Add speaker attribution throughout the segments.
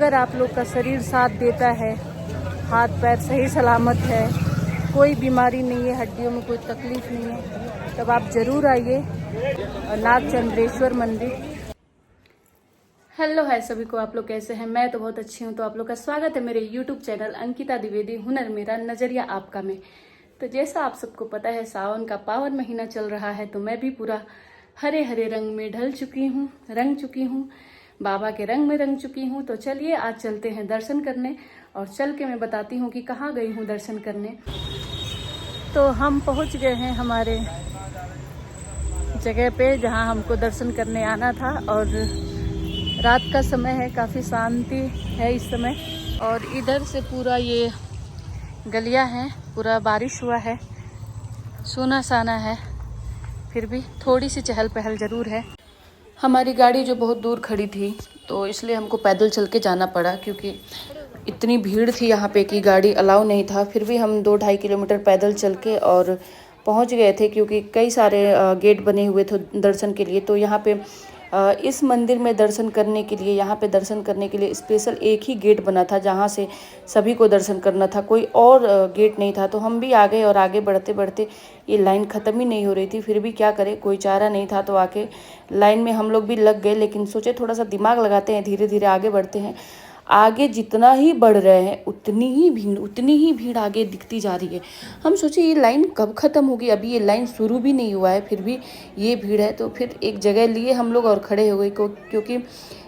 Speaker 1: अगर आप लोग का शरीर साथ देता है, हाथ पैर सही सलामत है, कोई बीमारी नहीं है, हड्डियों में कोई तकलीफ नहीं है, तब आप ज़रूर आइए नागचंद्रेश्वर मंदिर। हेलो है सभी को, आप लोग कैसे हैं? मैं तो बहुत अच्छी हूँ। तो आप लोग का स्वागत है मेरे यूट्यूब चैनल अंकिता द्विवेदी हुनर मेरा नज़रिया आपका में। तो जैसा आप सबको पता है, सावन का पावन महीना चल रहा है, तो मैं भी पूरा हरे हरे रंग में रंग चुकी हूँ, बाबा के रंग में रंग चुकी हूँ। तो चलिए आज चलते हैं दर्शन करने, और चल के मैं बताती हूँ कि कहाँ गई हूँ दर्शन करने। तो हम पहुँच गए हैं हमारे जगह पे जहाँ हमको दर्शन करने आना था, और रात का समय है, काफ़ी शांति है इस समय। और इधर से पूरा ये गलियाँ हैं, पूरा बारिश हुआ है, सोना साना है, फिर भी थोड़ी सी चहल पहल ज़रूर है। हमारी गाड़ी जो बहुत दूर खड़ी थी, तो इसलिए हमको पैदल चल के जाना पड़ा, क्योंकि इतनी भीड़ थी यहाँ पे कि गाड़ी अलाउ नहीं था। फिर भी हम 2-2.5 किलोमीटर पैदल चल के और पहुँच गए थे, क्योंकि कई सारे गेट बने हुए थे दर्शन के लिए। तो यहाँ पे इस मंदिर में दर्शन करने के लिए, यहाँ पे दर्शन करने के लिए स्पेशल एक ही गेट बना था, जहाँ से सभी को दर्शन करना था, कोई और गेट नहीं था। तो हम भी आ गए, और आगे बढ़ते बढ़ते ये लाइन ख़त्म ही नहीं हो रही थी। फिर भी क्या करें, कोई चारा नहीं था, तो आके लाइन में हम लोग भी लग गए। लेकिन सोचे थोड़ा सा दिमाग लगाते हैं, धीरे धीरे आगे बढ़ते हैं। आगे जितना ही बढ़ रहे हैं उतनी ही भीड़ आगे दिखती जा रही है। हम सोचे ये लाइन कब ख़त्म होगी, अभी ये लाइन शुरू भी नहीं हुआ है, फिर भी ये भीड़ है। तो फिर एक जगह लिए हम लोग और खड़े हो गए, क्योंकि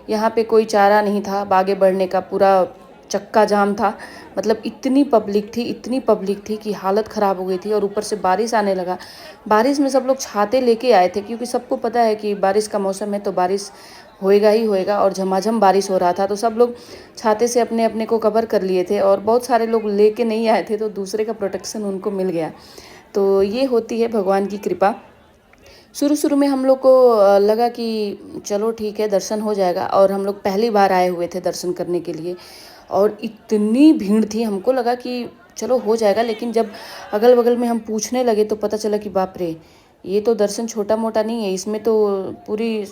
Speaker 1: यहाँ पे कोई चारा नहीं था आगे बढ़ने का, पूरा चक्का जाम था। मतलब इतनी पब्लिक थी कि हालत ख़राब हो गई थी। और ऊपर से बारिश आने लगा। बारिश में सब लोग छाते लेके आए थे, क्योंकि सबको पता है कि बारिश का मौसम है, तो बारिश होएगा ही होएगा। और झमाझम बारिश हो रहा था, तो सब लोग छाते से अपने अपने को कवर कर लिए थे। और बहुत सारे लोग लेके नहीं आए थे, तो दूसरे का प्रोटेक्शन उनको मिल गया। तो ये होती है भगवान की कृपा। शुरू में हम लोग को लगा कि चलो ठीक है, दर्शन हो जाएगा। और हम लोग पहली बार आए हुए थे दर्शन करने के लिए, और इतनी भीड़ थी, हमको लगा कि चलो हो जाएगा। लेकिन जब अगल बगल में हम पूछने लगे, तो पता चला कि बाप रे, ये तो दर्शन छोटा मोटा नहीं है, इसमें तो पूरी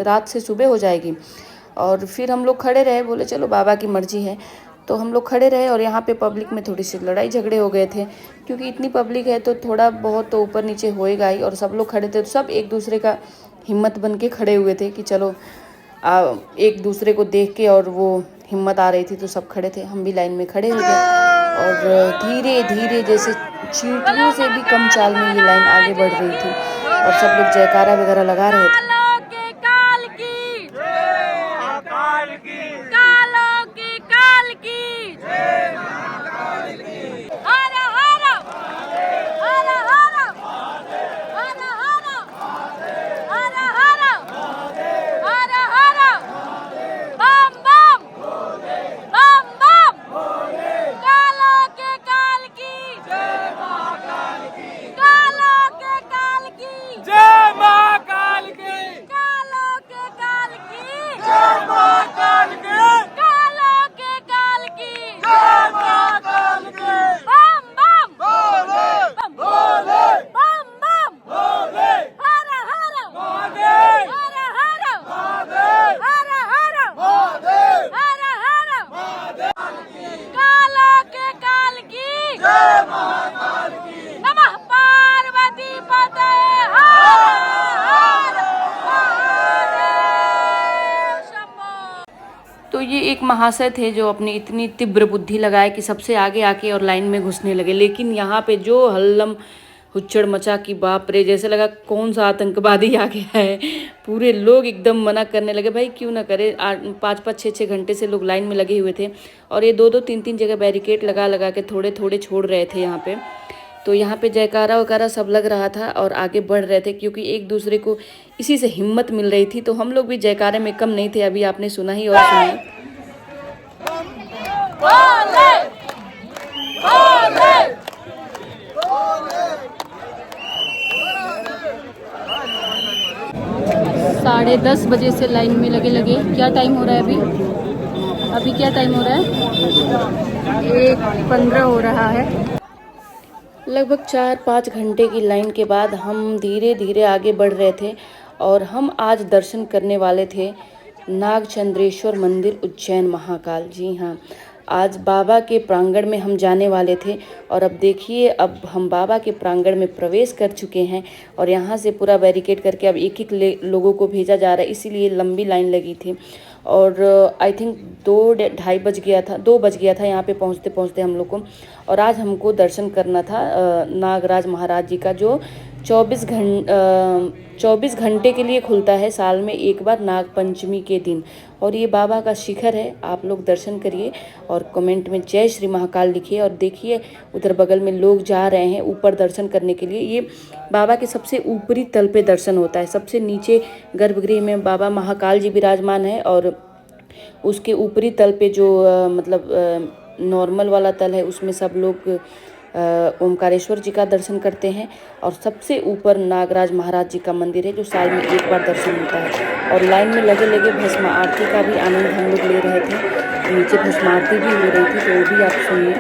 Speaker 1: रात से सुबह हो जाएगी। और फिर हम लोग खड़े रहे, बोले चलो बाबा की मर्जी है। तो हम लोग खड़े रहे, और यहाँ पे पब्लिक में थोड़ी सी लड़ाई झगड़े हो गए थे, क्योंकि इतनी पब्लिक है तो थोड़ा बहुत तो ऊपर नीचे होएगा ही। और सब लोग खड़े थे, तो सब एक दूसरे का हिम्मत बन के खड़े हुए थे कि चलो एक दूसरे को देख के, और वो हिम्मत आ रही थी, तो सब खड़े थे। हम भी लाइन में खड़े हो गए, और धीरे धीरे जैसे चींटियों से भी कम चाल में ये लाइन आगे बढ़ रही थी, और सब लोग जयकारा वगैरह लगा रहे थे। तो ये एक महाशय थे जो अपनी इतनी तीव्र बुद्धि लगाए कि सबसे आगे आके और लाइन में घुसने लगे। लेकिन यहाँ पे जो हल्लम हुच्चड़ मचा कि बाप रे, जैसे लगा कौन सा आतंकवादी आ गया है। पूरे लोग एकदम मना करने लगे, भाई क्यों ना करे। 5-5, 6-6 घंटे से लोग लाइन में लगे हुए थे, और ये 2-2, 3-3 जगह बैरिकेड लगा के थोड़े थोड़े छोड़ रहे थे यहाँ पे। तो यहाँ पे जयकारा वकारा सब लग रहा था, और आगे बढ़ रहे थे, क्योंकि एक दूसरे को इसी से हिम्मत मिल रही थी। तो हम लोग भी जयकारे में कम नहीं थे, अभी आपने सुना ही और सुना। 10:30 बजे से लाइन में लगे। क्या टाइम हो रहा है अभी क्या टाइम हो रहा है? 1:15 हो रहा है। लगभग 4-5 घंटे की लाइन के बाद हम धीरे धीरे आगे बढ़ रहे थे, और हम आज दर्शन करने वाले थे
Speaker 2: नागचंद्रेश्वर मंदिर उज्जैन महाकाल। जी हाँ, आज बाबा के प्रांगण में हम जाने वाले थे और अब देखिए अब हम बाबा के प्रांगण में प्रवेश कर चुके हैं और यहाँ से पूरा बैरिकेड करके अब एक एक लोगों को भेजा जा रहा है, इसीलिए लंबी लाइन लगी थी। और आई थिंक 2-2:30 बज गया था, 2 बज गया था यहाँ पे पहुँचते पहुँचते हम लोग को। और आज हमको दर्शन करना था नागराज महाराज जी का, जो 24 घंटे के लिए खुलता है साल में एक बार, नाग पंचमी के दिन। और ये बाबा का शिखर है, आप लोग दर्शन करिए और कमेंट में जय श्री महाकाल लिखिए। और देखिए उधर बगल में लोग जा रहे हैं ऊपर दर्शन करने के लिए। ये बाबा के सबसे ऊपरी तल पे दर्शन होता है, सबसे नीचे गर्भगृह में बाबा महाकाल जी विराजमान है और उसके ऊपरी तल पे जो नॉर्मल वाला तल है उसमें सब लोग ओमकारेश्वर जी का दर्शन करते हैं। और सबसे ऊपर नागराज महाराज जी का मंदिर है जो साल में एक बार दर्शन होता है। और लाइन में लगे लगे भस्म आरती का भी आनंद हम लोग ले रहे थे, नीचे भस्म आरती भी हो रही थी, तो वो भी आप सुनिए।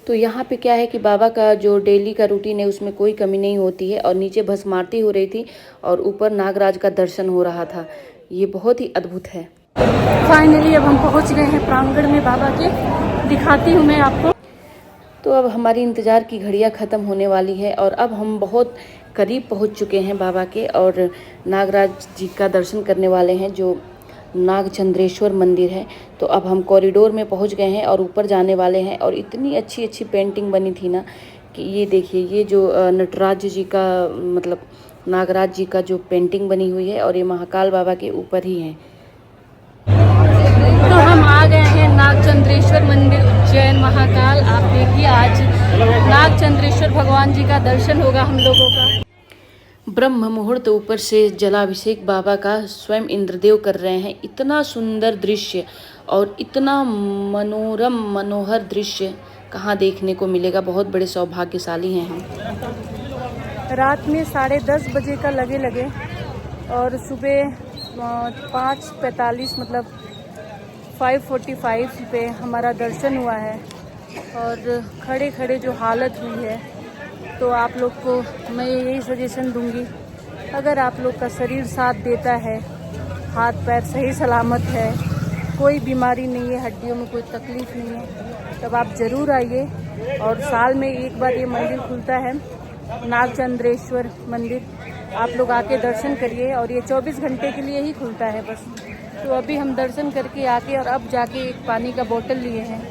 Speaker 2: तो यहाँ पे क्या है कि बाबा का जो डेली का रूटीन है उसमें कोई कमी नहीं होती है। और नीचे भस्म आरती हो रही थी और ऊपर नागराज का दर्शन हो रहा था, ये बहुत ही अद्भुत है।
Speaker 1: फाइनली अब हम पहुँच गए हैं प्रांगण में बाबा के, दिखाती हूँ मैं आपको।
Speaker 2: तो अब हमारी इंतज़ार की घड़ियाँ ख़त्म होने वाली है और अब हम बहुत करीब पहुँच चुके हैं बाबा के और नागराज जी का दर्शन करने वाले हैं जो नागचंद्रेश्वर मंदिर है। तो अब हम कॉरिडोर में पहुंच गए हैं और ऊपर जाने वाले हैं। और इतनी अच्छी अच्छी पेंटिंग बनी थी ना कि ये देखिए, ये जो नटराज जी का मतलब नागराज जी का जो पेंटिंग बनी हुई है और ये महाकाल बाबा के ऊपर ही है।
Speaker 1: तो हम आ गए हैं नागचंद्रेश्वर मंदिर उज्जैन महाकाल। आप देखिए आज नागचंद्रेश्वर भगवान जी का दर्शन होगा हम लोगों का।
Speaker 2: ब्रह्म मुहूर्त ऊपर से जलाभिषेक बाबा का स्वयं इंद्रदेव कर रहे हैं। इतना सुंदर दृश्य और इतना मनोरम मनोहर दृश्य कहाँ देखने को मिलेगा, बहुत बड़े सौभाग्यशाली हैं हम।
Speaker 1: रात में 10:30 बजे का लगे और सुबह 5:45 मतलब 5:45 पे हमारा दर्शन हुआ है। और खड़े खड़े जो हालत हुई है, तो आप लोग को मैं यही सजेशन दूंगी, अगर आप लोग का शरीर साथ देता है, हाथ पैर सही सलामत है, कोई बीमारी नहीं है, हड्डियों में कोई तकलीफ नहीं है, तब आप ज़रूर आइए। और साल में एक बार ये मंदिर खुलता है, नागचंद्रेश्वर मंदिर, आप लोग आके दर्शन करिए। और ये 24 घंटे के लिए ही खुलता है बस। तो अभी हम दर्शन करके आके और अब जाके एक पानी का बोतल लिए हैं।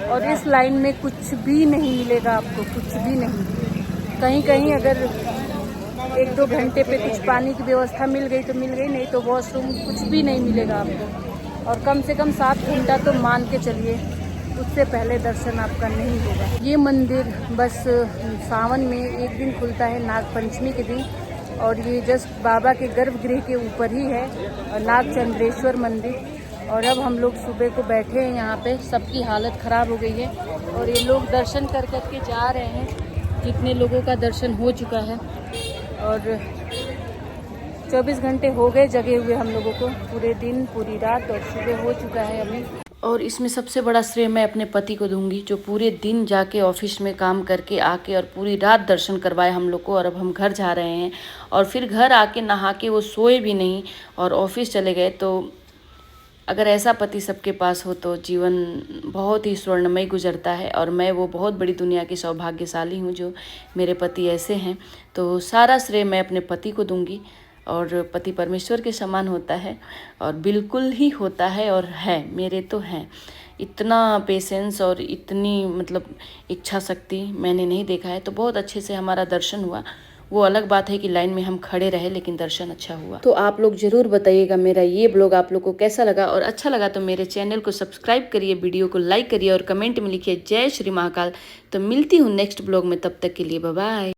Speaker 1: और इस लाइन में कुछ भी नहीं मिलेगा आपको, कुछ भी नहीं। कहीं कहीं अगर 1-2 घंटे पे कुछ पानी की व्यवस्था मिल गई तो मिल गई, नहीं तो वॉशरूम कुछ भी नहीं मिलेगा आपको। और कम से कम 7 घंटा तो मान के चलिए, उससे पहले दर्शन आपका नहीं होगा। ये मंदिर बस सावन में एक दिन खुलता है, नागपंचमी के दिन। और ये जस्ट बाबा के गर्भगृह के ऊपर ही है नागचंद्रेश्वर मंदिर। और अब हम लोग सुबह को बैठे हैं यहाँ पे, सबकी हालत ख़राब हो गई है और ये लोग दर्शन कर करके जा रहे हैं। जितने लोगों का दर्शन हो चुका है और 24 घंटे हो गए जगे हुए हम लोगों को, पूरे दिन पूरी रात, और सुबह हो चुका है अभी।
Speaker 2: और इसमें सबसे बड़ा श्रेय मैं अपने पति को दूंगी, जो पूरे दिन जाके ऑफिस में काम करके आके और पूरी रात दर्शन करवाए हम लोग को। और अब हम घर जा रहे हैं और फिर घर आके नहा के वो सोए भी नहीं और ऑफिस चले गए। तो अगर ऐसा पति सबके पास हो तो जीवन बहुत ही स्वर्णमय गुजरता है। और मैं वो बहुत बड़ी दुनिया की सौभाग्यशाली हूँ जो मेरे पति ऐसे हैं। तो सारा श्रेय मैं अपने पति को दूंगी। और पति परमेश्वर के समान होता है और बिल्कुल ही होता है और है, मेरे तो हैं। इतना पेशेंस और इतनी मतलब इच्छा शक्ति मैंने नहीं देखा है। तो बहुत अच्छे से हमारा दर्शन हुआ। वो अलग बात है कि लाइन में हम खड़े रहे, लेकिन दर्शन अच्छा हुआ। तो आप लोग ज़रूर बताइएगा मेरा ये ब्लॉग आप लोग को कैसा लगा, और अच्छा लगा तो मेरे चैनल को सब्सक्राइब करिए, वीडियो को लाइक करिए और कमेंट में लिखिए जय श्री महाकाल। तो मिलती हूँ नेक्स्ट ब्लॉग में, तब तक के लिए बाय बाय।